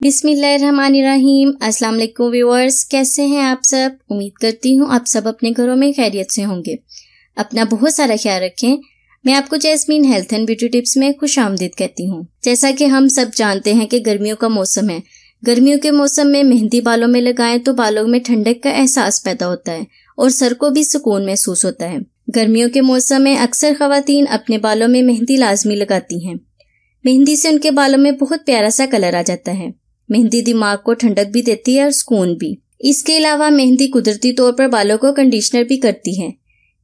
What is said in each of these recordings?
बिस्मिल्लाहिर्रहमानिर्रहीम। अस्सलाम वालेकुम व्यूअर्स, कैसे हैं आप सब। उम्मीद करती हूँ आप सब अपने घरों में खैरियत से होंगे। अपना बहुत सारा ख्याल रखें। मैं आपको jasmine health and beauty tips में खुशामदीद कहती हूँ। जैसा कि हम सब जानते हैं कि गर्मियों का मौसम है। गर्मियों के मौसम में मेहंदी बालों में लगाएं तो बालों में ठंडक का एहसास पैदा होता है और सर को भी सुकून महसूस होता है। गर्मियों के मौसम में अक्सर खवातीन अपने बालों में मेहंदी लाजमी लगाती हैं। मेहंदी से उनके बालों में बहुत प्यारा सा कलर आ जाता है। मेहंदी दिमाग को ठंडक भी देती है और सुकून भी। इसके अलावा मेहंदी कुदरती तौर पर बालों को कंडीशनर भी करती है।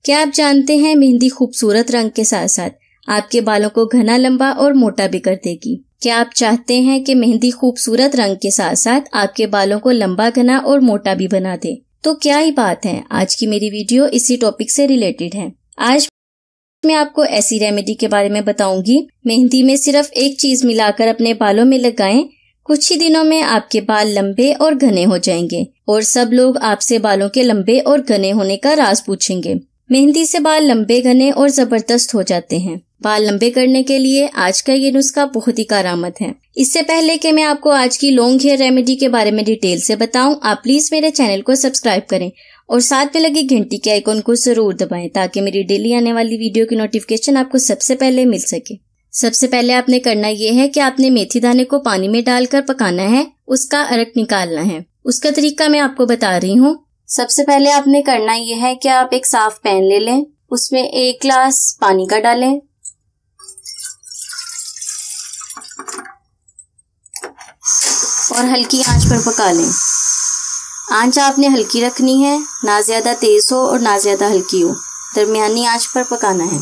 क्या आप जानते हैं मेहंदी खूबसूरत रंग के साथ साथ आपके बालों को घना, लंबा और मोटा भी कर देगी। क्या आप चाहते हैं कि मेहंदी खूबसूरत रंग के साथ साथ आपके बालों को लंबा, घना और मोटा भी बना दे? तो क्या ही बात है, आज की मेरी वीडियो इसी टॉपिक से रिलेटेड है। आज मैं आपको ऐसी रेमेडी के बारे में बताऊंगी। मेहंदी में सिर्फ एक चीज मिलाकर अपने बालों में लगाएं, कुछ ही दिनों में आपके बाल लंबे और घने हो जाएंगे और सब लोग आपसे बालों के लंबे और घने होने का राज पूछेंगे। मेहंदी से बाल लंबे, घने और जबरदस्त हो जाते हैं। बाल लंबे करने के लिए आज का ये नुस्खा बहुत ही कारआमद है। इससे पहले कि मैं आपको आज की लॉन्ग हेयर रेमेडी के बारे में डिटेल से बताऊं, आप प्लीज मेरे चैनल को सब्सक्राइब करें और साथ में लगी घंटी के आइकॉन को जरूर दबाएं ताकि मेरी डेली आने वाली वीडियो की नोटिफिकेशन आपको सबसे पहले मिल सके। सबसे पहले आपने करना ये है कि आपने मेथी दाने को पानी में डालकर पकाना है, उसका अरक निकालना है। उसका तरीका मैं आपको बता रही हूँ। सबसे पहले आपने करना ये है कि आप एक साफ पैन ले लें, उसमें 1 गिलास पानी का डालें और हल्की आंच पर पका लें। आंच आपने हल्की रखनी है, ना ज्यादा तेज हो और ना ज्यादा हल्की हो, दरमियानी आंच पर पकाना है।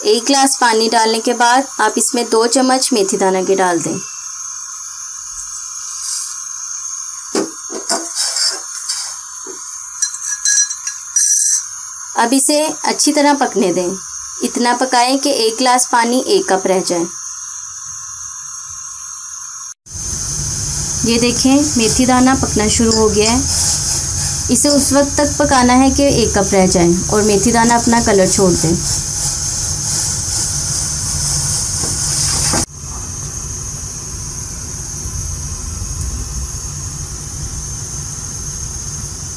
1 गिलास पानी डालने के बाद आप इसमें 2 चम्मच मेथी दाना के डाल दें। अब इसे अच्छी तरह पकने दें। इतना पकाएं कि 1 गिलास पानी 1 कप रह जाए। ये देखें, मेथी दाना पकना शुरू हो गया है। इसे उस वक्त तक पकाना है कि 1 कप रह जाए और मेथी दाना अपना कलर छोड़ दें।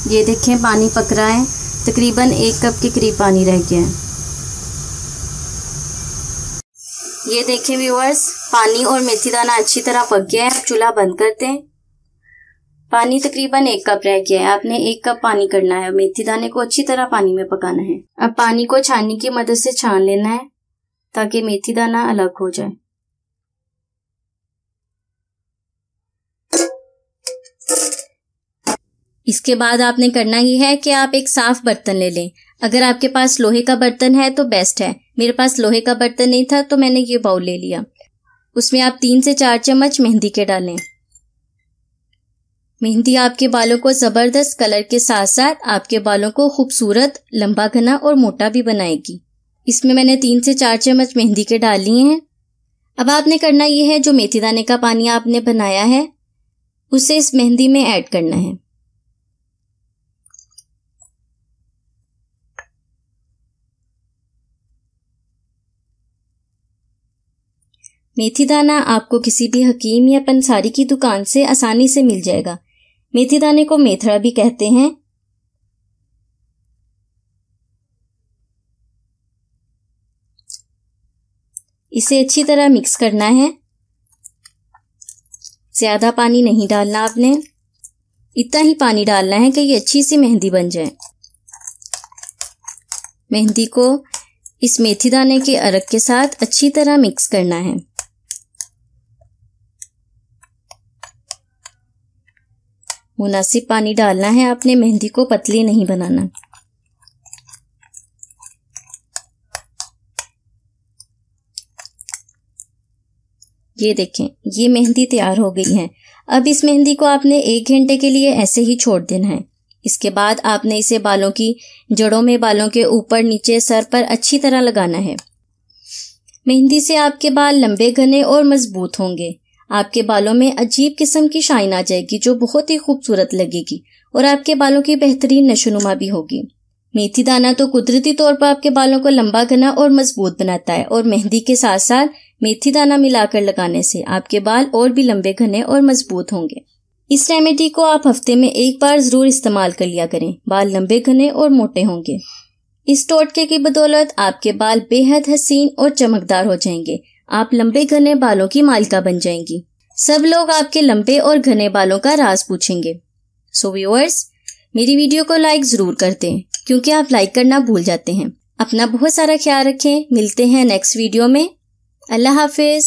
ये देखें, पानी पक रहा है। तकरीबन 1 कप के करीब पानी रह गया है। ये देखें व्यूअर्स, पानी और मेथी दाना अच्छी तरह पक गया है। चूल्हा बंद करते हैं। पानी तकरीबन 1 कप रह गया है। आपने 1 कप पानी करना है और मेथी दाने को अच्छी तरह पानी में पकाना है। अब पानी को छाननी की मदद से छान लेना है ताकि मेथी दाना अलग हो जाए। इसके बाद आपने करना ही है कि आप एक साफ बर्तन ले लें। अगर आपके पास लोहे का बर्तन है तो बेस्ट है। मेरे पास लोहे का बर्तन नहीं था तो मैंने ये बाउल ले लिया। उसमें आप 3 से 4 चम्मच मेहंदी के डालें। मेहंदी आपके बालों को जबरदस्त कलर के साथ साथ आपके बालों को खूबसूरत, लंबा, घना और मोटा भी बनाएगी। इसमें मैंने 3 से 4 चम्मच मेहंदी के डाल लिए हैं। अब आपने करना ये है, जो मेथी दाने का पानी आपने बनाया है उसे इस मेहंदी में ऐड करना है। मेथी दाना आपको किसी भी हकीम या पंसारी की दुकान से आसानी से मिल जाएगा। मेथी दाने को मेथरा भी कहते हैं। इसे अच्छी तरह मिक्स करना है। ज्यादा पानी नहीं डालना आपने, इतना ही पानी डालना है कि ये अच्छी सी मेहंदी बन जाए। मेहंदी को इस मेथी दाने के अरक के साथ अच्छी तरह मिक्स करना है। मुनासिब पानी डालना है आपने, मेहंदी को पतली नहीं बनाना। ये देखें, ये मेहंदी तैयार हो गई है। अब इस मेहंदी को आपने 1 घंटे के लिए ऐसे ही छोड़ देना है। इसके बाद आपने इसे बालों की जड़ों में, बालों के ऊपर, नीचे, सर पर अच्छी तरह लगाना है। मेहंदी से आपके बाल लंबे, घने और मजबूत होंगे। आपके बालों में अजीब किस्म की शाइन आ जाएगी जो बहुत ही खूबसूरत लगेगी और आपके बालों की बेहतरीन नशोनुमा भी होगी। मेथी दाना तो कुदरती तौर पर आपके बालों को लंबा, घना और मजबूत बनाता है और मेहंदी के साथ साथ मेथी दाना मिलाकर लगाने से आपके बाल और भी लंबे, घने और मजबूत होंगे। इस रेमेडी को आप हफ्ते में एक बार जरूर इस्तेमाल कर लिया करें। बाल लंबे, घने और मोटे होंगे। इस टोटके की बदौलत आपके बाल बेहद हसीन और चमकदार हो जाएंगे। आप लंबे घने बालों की मालिका बन जाएंगी। सब लोग आपके लंबे और घने बालों का राज पूछेंगे। सो व्यूअर्स, मेरी वीडियो को लाइक जरूर कर दें, क्योंकि आप लाइक करना भूल जाते हैं। अपना बहुत सारा ख्याल रखें। मिलते हैं नेक्स्ट वीडियो में। अल्लाह हाफिज।